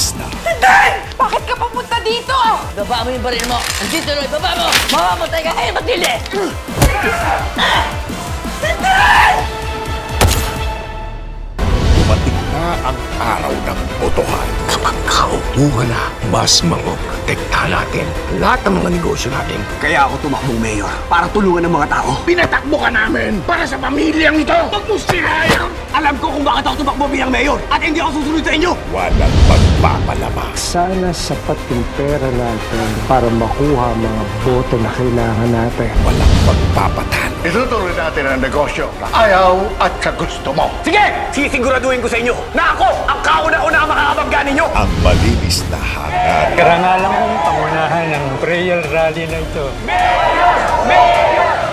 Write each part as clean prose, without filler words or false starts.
malinis na. Hindi! Bakit ka papunta dito? Baba mo yung baril mo! Andito, Roy! Baba mo! Mamamatay ka kayo, Matilde! Hindi! Dumating na ang araw ng botohan. Kapag kaupo ka na, mas mapoprotekta natin lahat ng mga negosyo natin. Kaya ako tumakbong mayor para tulungan ng mga tao. Pinatakbo ka namin para sa pamilyang ito. Huwag mo sirayan! Alam ko kung bakit ako tumakbo bilang mayor at hindi ako susunod sa inyo. Walang magpapalabas. Sana sapat yung pera natin para makuha mga boto na kailangan natin. Walang magpapatan. Itutuloy natin ang negosyo na ayaw at sa gusto mo. Sige! Sisiguraduhin ko sa inyo na ako ang kauna-una ang makakabangga ninyo. Ang malinis na hangad. Karangalan kong pangunahan ng prayer rally na ito.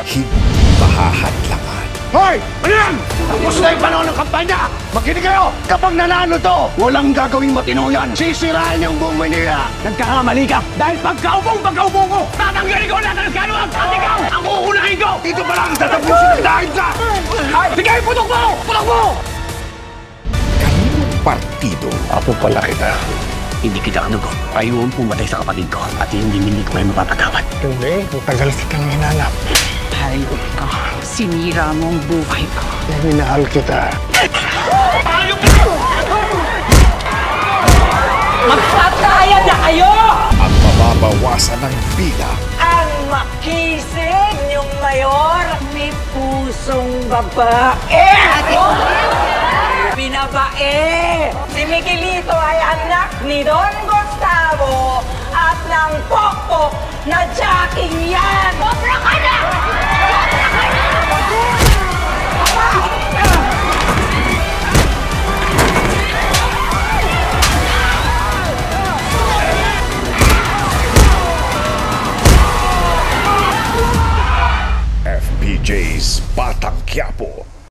Hindi mahahadlangan. Hoy! Ano yan? Tapos na yung panahon ng kampanya! Makinig kayo! Kapag nanalo to, walang gagawing matino yan. Sisirain yung buong Manila. Nagkakamali ka dahil pagkaupo ko, tatanggalin ko lahat ng kanuwag at ikaw ang uunahin ko! Dito pa lang tatapusin ang dahil ka! Sige, putok mo! Putok mo! Kaninong partido Apo pala kita. Hindi kita kanugo. Ayaw mong pumatay sa kapatid ko at hindi ko may mapapagawad. Hindi, matagal kitang hinanap. Hayop ka. Sinira mo ang buhay ko. Minahal kita. Magpatayan na kayo! ang mababawasan ng bilang. Ang makisig niyong mayor, may pusong babae! Binabae! Si Miguelito ay anak ni Don Gustavo at ng pokpok na Jackie yan! Sobra ka na! Sobra ka na! FPJ's Batang Quiapo.